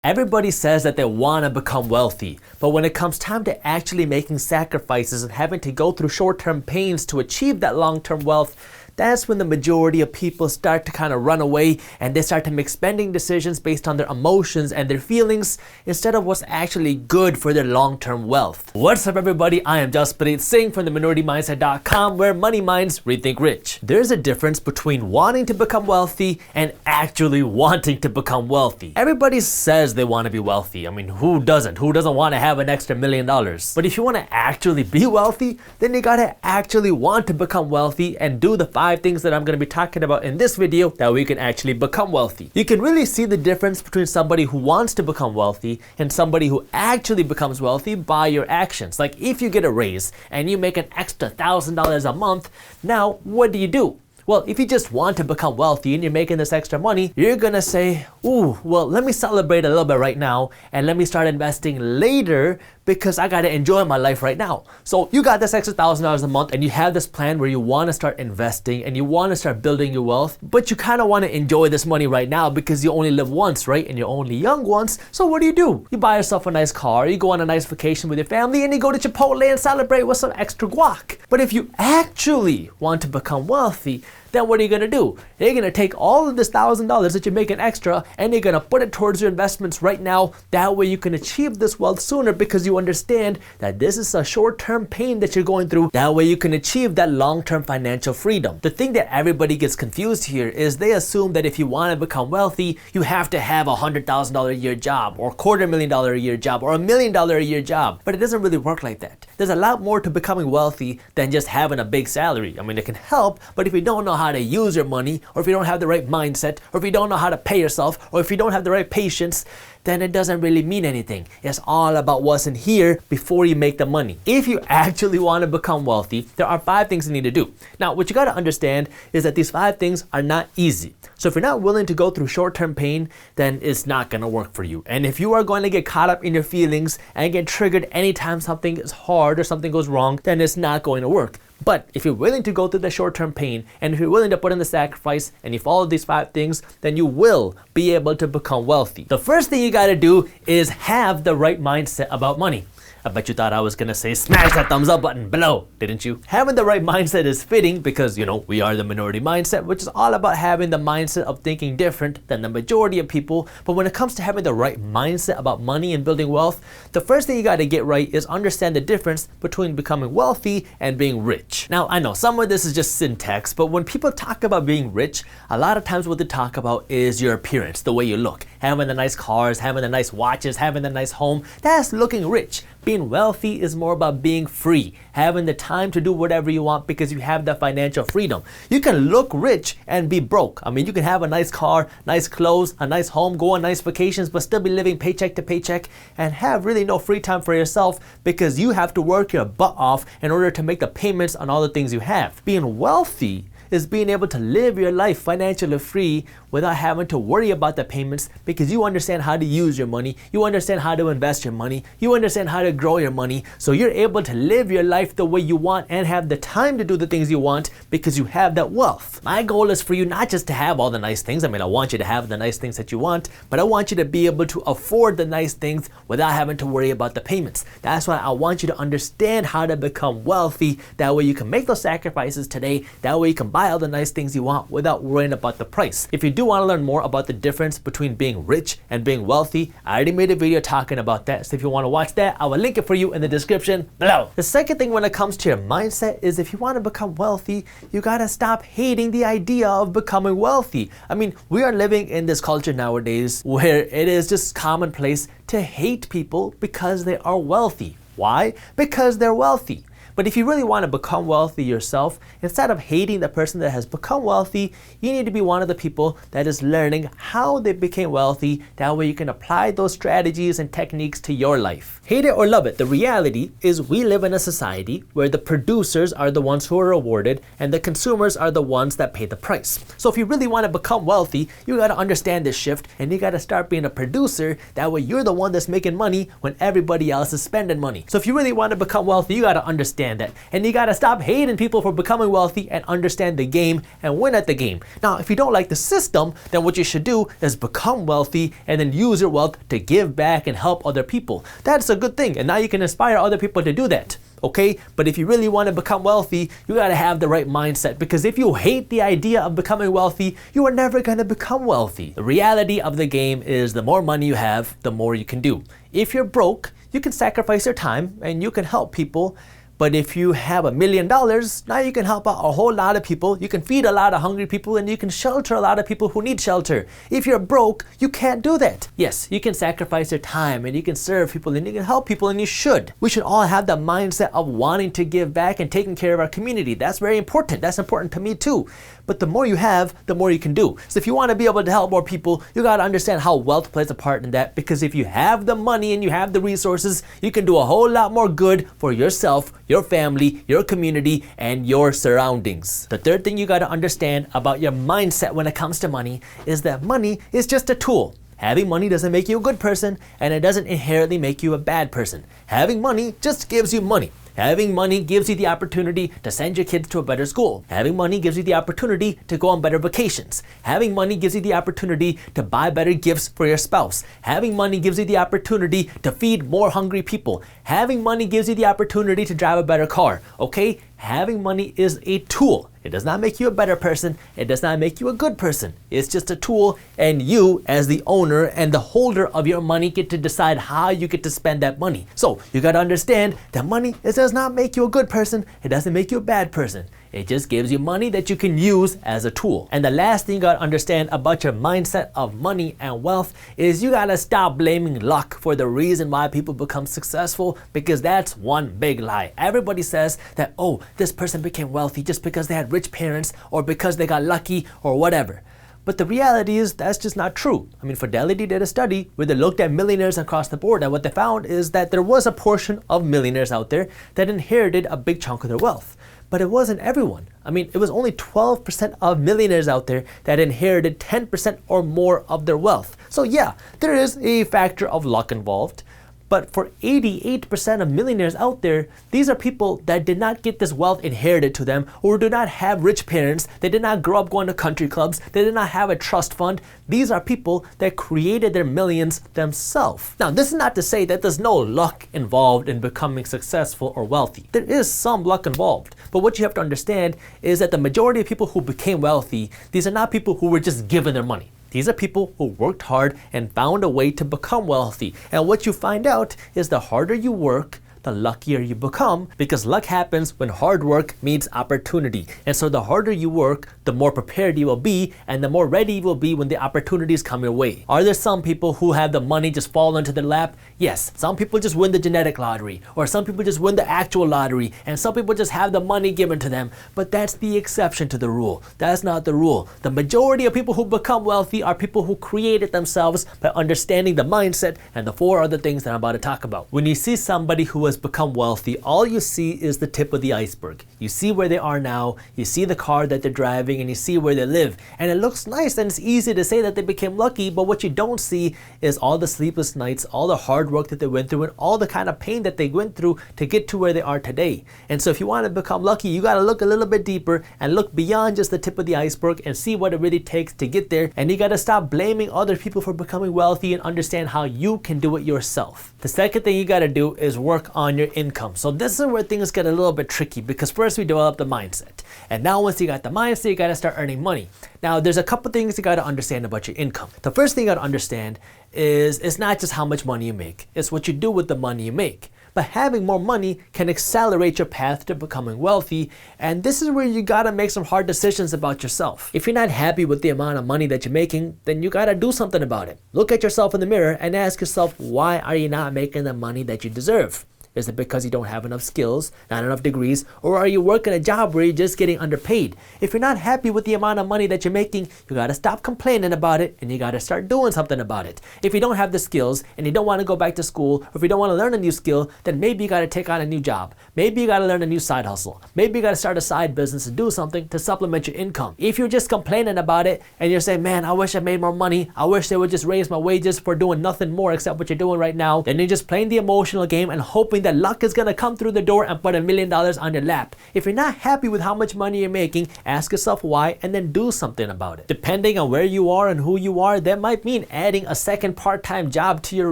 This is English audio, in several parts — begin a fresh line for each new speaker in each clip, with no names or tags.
Everybody says that they want to become wealthy, but when it comes time to actually making sacrifices and having to go through short-term pains to achieve that long-term wealth, that's when the majority of people start to kind of run away and they start to make spending decisions based on their emotions and their feelings instead of what's actually good for their long-term wealth. What's up everybody, I am Jaspreet Singh from theminorityMindset.com, where money minds rethink rich. There's a difference between wanting to become wealthy and actually wanting to become wealthy. Everybody says they want to be wealthy. I mean, who doesn't? Who doesn't want to have an extra $1 million? But if you want to actually be wealthy, then you gotta actually want to become wealthy and do the 5 things that I'm going to be talking about in this video that we can actually become wealthy. You can really see the difference between somebody who wants to become wealthy and somebody who actually becomes wealthy by your actions. Like if you get a raise and you make an extra $1,000 a month, now what do? Well, if you just want to become wealthy and you're making this extra money, you're gonna say, ooh, well, let me celebrate a little bit right now and let me start investing later because I gotta enjoy my life right now. So you got this extra $1,000 a month and you have this plan where you wanna start investing and you wanna start building your wealth, but you kinda wanna enjoy this money right now because you only live once, right? And you're only young once. So what do? You buy yourself a nice car, you go on a nice vacation with your family, and you go to Chipotle and celebrate with some extra guac. But if you actually want to become wealthy, then what are you gonna do? You're gonna take all of this $1,000 that you're making extra and you're gonna put it towards your investments right now. That way you can achieve this wealth sooner because you understand that this is a short-term pain that you're going through. That way you can achieve that long-term financial freedom. The thing that everybody gets confused here is they assume that if you want to become wealthy, you have to have a $100,000 a year job or $250,000 a year job or $1 million a year job. But it doesn't really work like that. There's a lot more to becoming wealthy than just having a big salary. I mean, it can help, but if you don't know how to use your money, or if you don't have the right mindset, or if you don't know how to pay yourself, or if you don't have the right patience, then it doesn't really mean anything. It's all about what's in here before you make the money. If you actually want to become wealthy, there are 5 things you need to do. Now, what you got to understand is that these 5 things are not easy. So if you're not willing to go through short-term pain, then it's not going to work for you. And if you are going to get caught up in your feelings and get triggered anytime something is hard or something goes wrong, then it's not going to work. But if you're willing to go through the short-term pain, and if you're willing to put in the sacrifice, and you follow these 5 things, then you will be able to become wealthy. The first thing you gotta do is have the right mindset about money. I bet you thought I was gonna say smash that thumbs up button below, didn't you? Having the right mindset is fitting because, you know, we are the minority mindset, which is all about having the mindset of thinking different than the majority of people. But when it comes to having the right mindset about money and building wealth, the first thing you gotta get right is understand the difference between becoming wealthy and being rich. Now, I know some of this is just syntax, but when people talk about being rich, a lot of times what they talk about is your appearance, the way you look. Having the nice cars, having the nice watches, having the nice home, that's looking rich. Being wealthy is more about being free, having the time to do whatever you want because you have the financial freedom. You can look rich and be broke. I mean, you can have a nice car, nice clothes, a nice home, go on nice vacations, but still be living paycheck to paycheck and have really no free time for yourself because you have to work your butt off in order to make the payments on all the things you have. Being wealthy is being able to live your life financially free without having to worry about the payments because you understand how to use your money, you understand how to invest your money, you understand how to grow your money, so you're able to live your life the way you want and have the time to do the things you want because you have that wealth. My goal is for you not just to have all the nice things. I mean, I want you to have the nice things that you want, but I want you to be able to afford the nice things without having to worry about the payments. That's why I want you to understand how to become wealthy. That way you can make those sacrifices today. That way you can buy all the nice things you want without worrying about the price. If you do want to learn more about the difference between being rich and being wealthy, I already made a video talking about that. So if you want to watch that, I will link it for you in the description below. The second thing when it comes to your mindset is if you want to become wealthy, you gotta stop hating the idea of becoming wealthy. I mean, we are living in this culture nowadays where it is just commonplace to hate people because they are wealthy. Why? Because they're wealthy. But if you really want to become wealthy yourself, instead of hating the person that has become wealthy, you need to be one of the people that is learning how they became wealthy. That way you can apply those strategies and techniques to your life. Hate it or love it, the reality is we live in a society where the producers are the ones who are rewarded and the consumers are the ones that pay the price. So if you really want to become wealthy, you got to understand this shift and you got to start being a producer. That way you're the one that's making money when everybody else is spending money. So if you really want to become wealthy, you got to understand understand that. And you gotta stop hating people for becoming wealthy and understand the game and win at the game. Now, if you don't like the system, then what you should do is become wealthy and then use your wealth to give back and help other people. That's a good thing, and now you can inspire other people to do that. Okay, but if you really want to become wealthy, you got to have the right mindset, because if you hate the idea of becoming wealthy, you are never going to become wealthy. The reality of the game is the more money you have, the more you can do. If you're broke, you can sacrifice your time and you can help people. But if you have $1 million, now you can help out a whole lot of people. You can feed a lot of hungry people and you can shelter a lot of people who need shelter. If you're broke, you can't do that. Yes, you can sacrifice your time and you can serve people and you can help people, and you should. We should all have the mindset of wanting to give back and taking care of our community. That's very important. That's important to me too. But the more you have, the more you can do. So if you want to be able to help more people, you got to understand how wealth plays a part in that, because if you have the money and you have the resources, you can do a whole lot more good for yourself, your family, your community, and your surroundings. The third thing you got to understand about your mindset when it comes to money is that money is just a tool. Having money doesn't make you a good person, and it doesn't inherently make you a bad person. Having money just gives you money. Having money gives you the opportunity to send your kids to a better school. Having money gives you the opportunity to go on better vacations. Having money gives you the opportunity to buy better gifts for your spouse. Having money gives you the opportunity to feed more hungry people. Having money gives you the opportunity to drive a better car. Okay? Having money is a tool. It does not make you a better person. It does not make you a good person. It's just a tool, and you, as the owner and the holder of your money, get to decide how you get to spend that money. So you got to understand that money, it does not make you a good person. It doesn't make you a bad person. It just gives you money that you can use as a tool. And the last thing you gotta understand about your mindset of money and wealth is you gotta stop blaming luck for the reason why people become successful, because that's one big lie. Everybody says that, oh, this person became wealthy just because they had rich parents or because they got lucky or whatever. But the reality is that's just not true. I mean, Fidelity did a study where they looked at millionaires across the board, and what they found is that there was a portion of millionaires out there that inherited a big chunk of their wealth. But it wasn't everyone. I mean, it was only 12% of millionaires out there that inherited 10% or more of their wealth. So yeah, there is a factor of luck involved. But for 88% of millionaires out there, these are people that did not get this wealth inherited to them, or do not have rich parents. They did not grow up going to country clubs. They did not have a trust fund. These are people that created their millions themselves. Now, this is not to say that there's no luck involved in becoming successful or wealthy. There is some luck involved. But what you have to understand is that the majority of people who became wealthy, these are not people who were just given their money. These are people who worked hard and found a way to become wealthy. And what you find out is the harder you work, the luckier you become, because luck happens when hard work meets opportunity. And so the harder you work, the more prepared you will be, and the more ready you will be when the opportunities come your way. Are there some people who have the money just fall into their lap? Yes, some people just win the genetic lottery, or some people just win the actual lottery, and some people just have the money given to them. But that's the exception to the rule. That's not the rule. The majority of people who become wealthy are people who create it themselves by understanding the mindset and the 4 other things that I'm about to talk about. When you see somebody who has become wealthy, all you see is the tip of the iceberg. You see where they are now, you see the car that they're driving, and you see where they live. And it looks nice and it's easy to say that they became lucky, but what you don't see is all the sleepless nights, all the hard work that they went through, and all the kind of pain that they went through to get to where they are today. And so if you want to become lucky, you got to look a little bit deeper and look beyond just the tip of the iceberg and see what it really takes to get there. And you got to stop blaming other people for becoming wealthy and understand how you can do it yourself. The second thing you got to do is work on your income. So this is where things get a little bit tricky, because first we develop the mindset. And now once you got the mindset, you got to start earning money. Now there's a couple things you got to understand about your income. The first thing you got to understand is it's not just how much money you make, it's what you do with the money you make. But having more money can accelerate your path to becoming wealthy, and this is where you gotta make some hard decisions about yourself. If you're not happy with the amount of money that you're making, then you gotta do something about it. Look at yourself in the mirror and ask yourself, why are you not making the money that you deserve? Is it because you don't have enough skills, not enough degrees, or are you working a job where you're just getting underpaid? If you're not happy with the amount of money that you're making, you gotta stop complaining about it and you gotta start doing something about it. If you don't have the skills and you don't wanna go back to school, or if you don't wanna learn a new skill, then maybe you gotta take on a new job. Maybe you gotta learn a new side hustle. Maybe you gotta start a side business and do something to supplement your income. If you're just complaining about it and you're saying, man, I wish I made more money, I wish they would just raise my wages for doing nothing more except what you're doing right now, then you're just playing the emotional game and hoping knowing that luck is gonna come through the door and put $1 million on your lap. If you're not happy with how much money you're making, ask yourself why and then do something about it. Depending on where you are and who you are, that might mean adding a second part-time job to your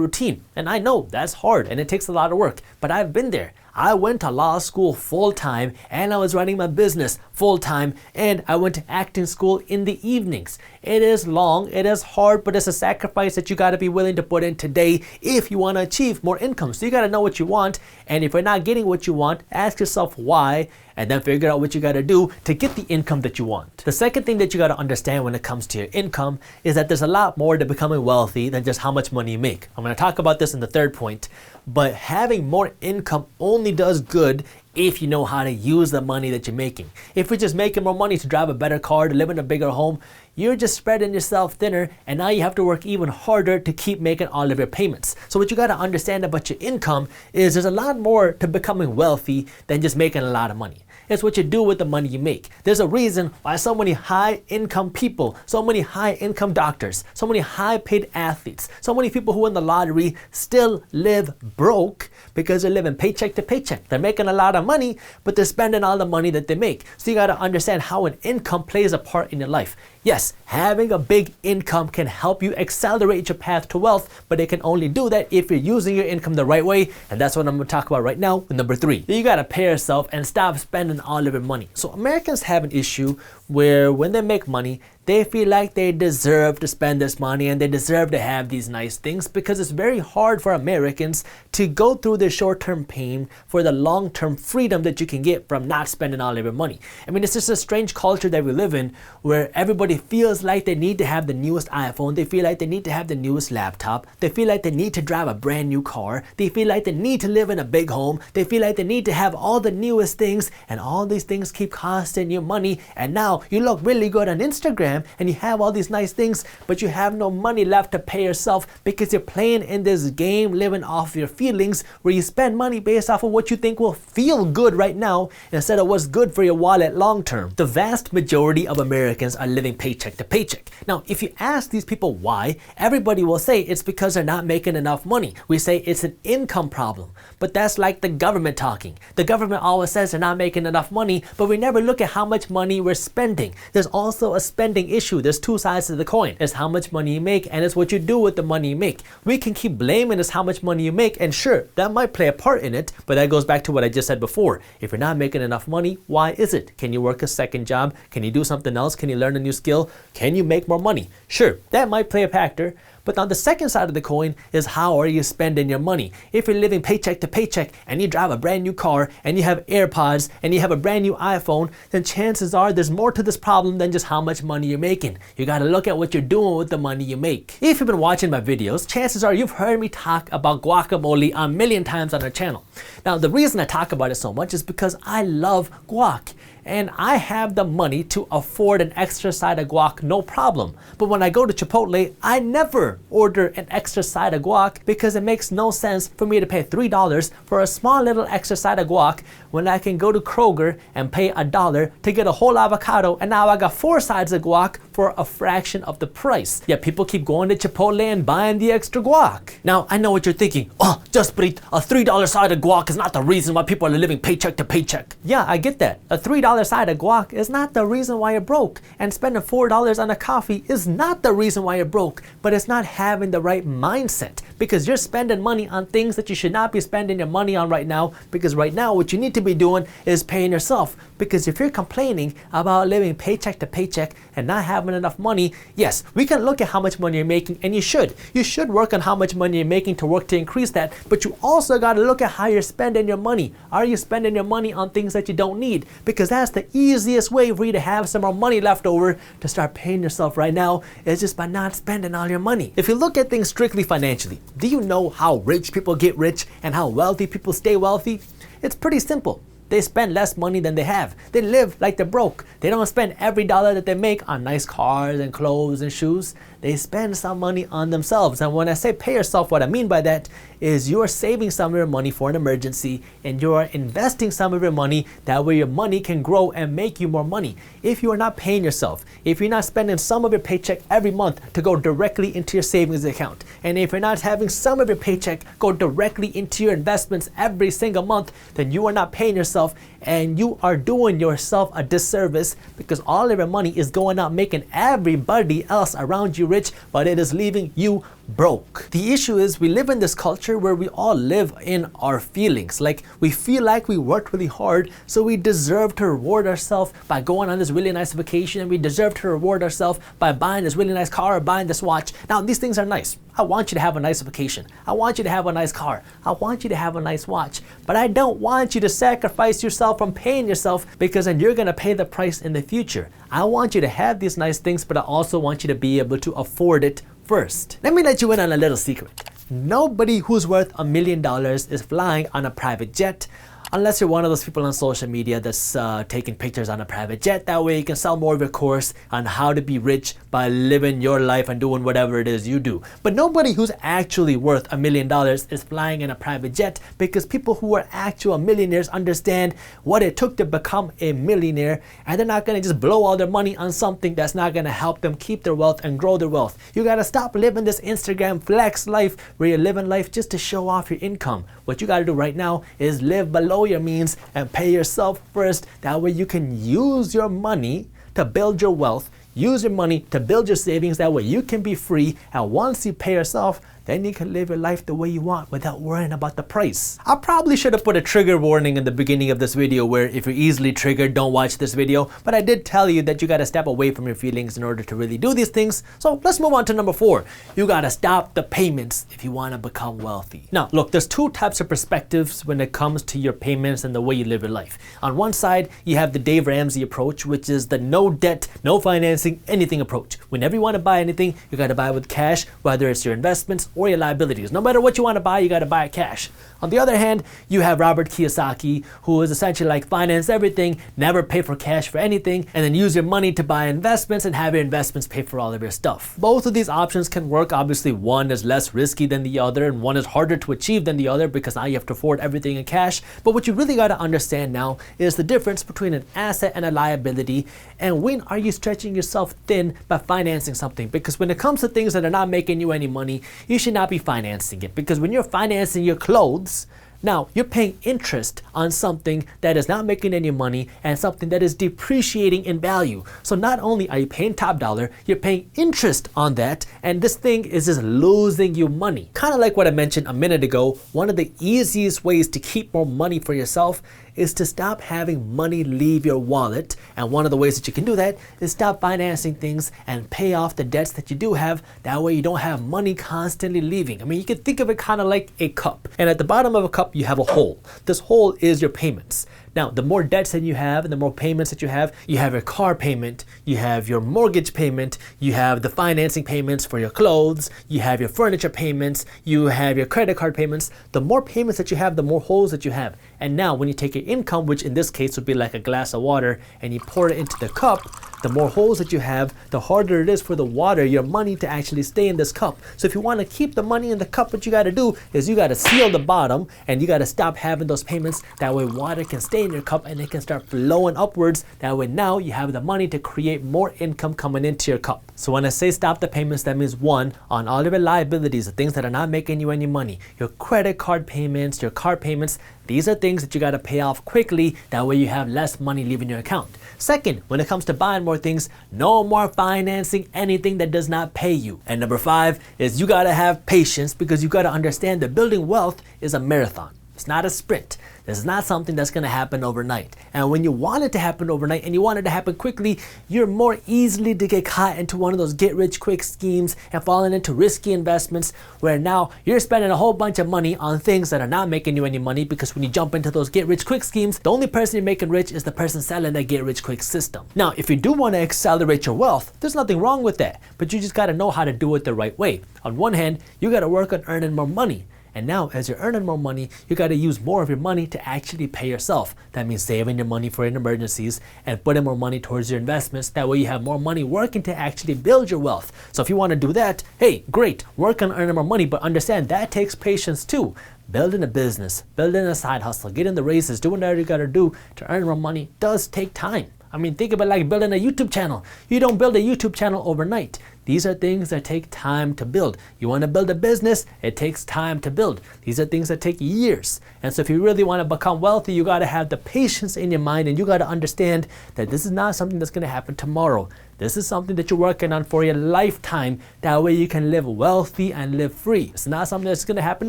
routine. And I know that's hard and it takes a lot of work, but I've been there. I went to law school full-time and I was running my business full-time, and I went to acting school in the evenings. It is long, it is hard, but it's a sacrifice that you gotta be willing to put in today if you wanna achieve more income. So you gotta know what you want, and if you're not getting what you want, ask yourself why, and then figure out what you gotta do to get the income that you want. The second thing that you gotta understand when it comes to your income is that there's a lot more to becoming wealthy than just how much money you make. I'm gonna talk about this in the third point, but having more income only does good if you know how to use the money that you're making. If you're just making more money to drive a better car, to live in a bigger home, you're just spreading yourself thinner, and now you have to work even harder to keep making all of your payments. So what you gotta understand about your income is there's a lot more to becoming wealthy than just making a lot of money. It's what you do with the money you make. There's a reason why so many high income people, so many high income doctors, so many high paid athletes, so many people who win the lottery still live broke, because they're living paycheck to paycheck. They're making a lot of money, but they're spending all the money that they make. So you gotta understand how an income plays a part in your life. Yes, having a big income can help you accelerate your path to wealth, but it can only do that if you're using your income the right way, and that's what I'm gonna talk about right now with number 3. You gotta pay yourself and stop spending all of your money. So Americans have an issue where when they make money, they feel like they deserve to spend this money and they deserve to have these nice things, because it's very hard for Americans to go through the short-term pain for the long-term freedom that you can get from not spending all of your money. I mean, it's just a strange culture that we live in where everybody feels like they need to have the newest iPhone, they feel like they need to have the newest laptop, they feel like they need to drive a brand new car, they feel like they need to live in a big home, they feel like they need to have all the newest things, and all these things keep costing you money, and now you look really good on Instagram and you have all these nice things, but you have no money left to pay yourself because you're playing in this game living off your feelings, where you spend money based off of what you think will feel good right now instead of what's good for your wallet long term. The vast majority of Americans are living paycheck to paycheck. Now, if you ask these people why, everybody will say it's because they're not making enough money. We say it's an income problem, but that's like the government talking. The government always says they're not making enough money, but we never look at how much money we're spending. There's also a spending issue. There's two sides to the coin. It's how much money you make, and it's what you do with the money you make. We can keep blaming us how much money you make, and sure, that might play a part in it, but that goes back to what I just said before. If you're not making enough money, why is it? Can you work a second job? Can you do something else? Can you learn a new skill? Can you make more money? Sure, that might play a factor. But on the second side of the coin is how are you spending your money? If you're living paycheck to paycheck and you drive a brand new car and you have AirPods and you have a brand new iPhone, then chances are there's more to this problem than just how much money you're making. You gotta look at what you're doing with the money you make. If you've been watching my videos, chances are you've heard me talk about guacamole a million times on our channel. Now, the reason I talk about it so much is because I love guac. And I have the money to afford an extra side of guac, no problem. But when I go to Chipotle, I never order an extra side of guac because it makes no sense for me to pay $3 for a small little extra side of guac when I can go to Kroger and pay $1 to get a whole avocado, and now I got 4 sides of guac for a fraction of the price. Yet people keep going to Chipotle and buying the extra guac. Now, I know what you're thinking. Oh, just Brit, a $3 side of guac is not the reason why people are living paycheck to paycheck. Yeah, I get that. A $3 side of guac is not the reason why you're broke, and spending $4 on a coffee is not the reason why you're broke, but it's not having the right mindset, because you're spending money on things that you should not be spending your money on right now, because right now what you need to be doing is paying yourself. Because if you're complaining about living paycheck to paycheck and not having enough money, yes, we can look at how much money you're making, and you should work on how much money you're making to work to increase that, but you also got to look at how you're spending your money. Are you spending your money on things that you don't need? Because that's the easiest way for you to have some more money left over to start paying yourself right now, is just by not spending all your money. If you look at things strictly financially, do you know how rich people get rich and how wealthy people stay wealthy? It's pretty simple. They spend less money than they have. They live like they're broke. They don't spend every dollar that they make on nice cars and clothes and shoes. they spend some money on themselves. And when I say pay yourself, what I mean by that is you're saving some of your money for an emergency and you're investing some of your money, that way your money can grow and make you more money. If you are not paying yourself, if you're not spending some of your paycheck every month to go directly into your savings account, and if you're not having some of your paycheck go directly into your investments every single month, then you are not paying yourself and you are doing yourself a disservice, because all of your money is going out making everybody else around you rich, but it is leaving you broke. The issue is we live in this culture where we all live in our feelings. Like, we feel like we worked really hard, so we deserve to reward ourselves by going on this really nice vacation, and we deserve to reward ourselves by buying this really nice car or buying this watch. Now, these things are nice. I want you to have a nice vacation. I want you to have a nice car. I want you to have a nice watch. But I don't want you to sacrifice yourself from paying yourself, because then you're going to pay the price in the future. I want you to have these nice things, but I also want you to be able to afford it first. Let me let you in on a little secret. Nobody who's worth $1 million is flying on a private jet, unless you're one of those people on social media that's taking pictures on a private jet. That way you can sell more of your course on how to be rich by living your life and doing whatever it is you do. But nobody who's actually worth $1 million is flying in a private jet, because people who are actual millionaires understand what it took to become a millionaire, and they're not going to just blow all their money on something that's not going to help them keep their wealth and grow their wealth. You got to stop living this Instagram flex life where you're living life just to show off your income. What you got to do right now is live below your means and pay yourself first. That way you can use your money to build your wealth, use your money to build your savings. That way you can be free, and once you pay yourself, then you can live your life the way you want without worrying about the price. I probably should have put a trigger warning in the beginning of this video, where if you're easily triggered, don't watch this video. But I did tell you that you got to step away from your feelings in order to really do these things. So let's move on to number 4. You got to stop the payments if you want to become wealthy. Now, look, there's 2 types of perspectives when it comes to your payments and the way you live your life. On one side, you have the Dave Ramsey approach, which is the no debt, no financing, anything approach. Whenever you want to buy anything, you got to buy with cash, whether it's your investments or your liabilities. No matter what you want to buy, you got to buy it cash. On the other hand, you have Robert Kiyosaki, who is essentially like finance everything, never pay for cash for anything, and then use your money to buy investments and have your investments pay for all of your stuff. Both of these options can work. Obviously, one is less risky than the other, and one is harder to achieve than the other, because now you have to afford everything in cash. But what you really got to understand now is the difference between an asset and a liability, and when are you stretching yourself thin by financing something. Because when it comes to things that are not making you any money, you should not be financing it. Because when you're financing your clothes, now you're paying interest on something that is not making any money and something that is depreciating in value. So not only are you paying top dollar, you're paying interest on that, and this thing is just losing you money. Kind of like what I mentioned a minute ago, one of the easiest ways to keep more money for yourself is to stop having money leave your wallet. And one of the ways that you can do that is stop financing things and pay off the debts that you do have. That way you don't have money constantly leaving. I mean, you can think of it kind of like a cup. And at the bottom of a cup, you have a hole. This hole is your payments. Now, the more debts that you have and the more payments that you have your car payment, you have your mortgage payment, you have the financing payments for your clothes, you have your furniture payments, you have your credit card payments. The more payments that you have, the more holes that you have. And now when you take your income, which in this case would be like a glass of water, and you pour it into the cup, the more holes that you have, the harder it is for the water, your money, to actually stay in this cup. So if you want to keep the money in the cup, what you got to do is you got to seal the bottom, and you got to stop having those payments. That way water can stay in your cup and it can start flowing upwards. That way now you have the money to create more income coming into your cup. So when I say stop the payments, that means 1, on all of your liabilities, the things that are not making you any money, your credit card payments, your car payments, these are things that you got to pay off quickly. That way you have less money leaving your account. Second, when it comes to buying more things, no more financing anything that does not pay you. And number 5 is you got to have patience, because you got to understand that building wealth is a marathon. It's not a sprint. This is not something that's going to happen overnight. And when you want it to happen overnight and you want it to happen quickly, you're more easily to get caught into one of those get-rich-quick schemes and falling into risky investments, where now you're spending a whole bunch of money on things that are not making you any money. Because when you jump into those get-rich-quick schemes, the only person you're making rich is the person selling that get-rich-quick system. Now, if you do want to accelerate your wealth, there's nothing wrong with that, but you just got to know how to do it the right way. On one hand, you got to work on earning more money. And now, as you're earning more money, you got to use more of your money to actually pay yourself. That means saving your money for emergencies and putting more money towards your investments. That way you have more money working to actually build your wealth. So if you want to do that, hey, great, work on earning more money, but understand that takes patience too. Building a business, building a side hustle, getting the raises, doing whatever you got to do to earn more money does take time. I mean, think about it like building a YouTube channel. You don't build a YouTube channel overnight. These are things that take time to build. You want to build a business, it takes time to build. These are things that take years. And so if you really want to become wealthy, you got to have the patience in your mind, and you got to understand that this is not something that's going to happen tomorrow. This is something that you're working on for your lifetime. That way you can live wealthy and live free. It's not something that's going to happen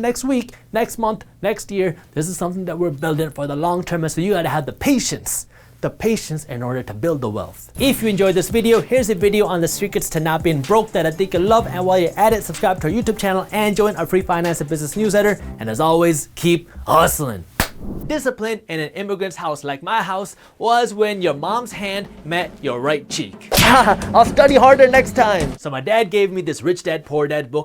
next week, next month, next year. This is something that we're building for the long term. And so you got to have the patience in order to build the wealth. If you enjoyed this video, here's a video on the secrets to not being broke that I think you'll love. And while you're at it, subscribe to our YouTube channel and join our free finance and business newsletter. And as always, keep hustling. Discipline in an immigrant's house like my house was when your mom's hand met your right cheek. I'll study harder next time. So my dad gave me this Rich Dad Poor Dad book,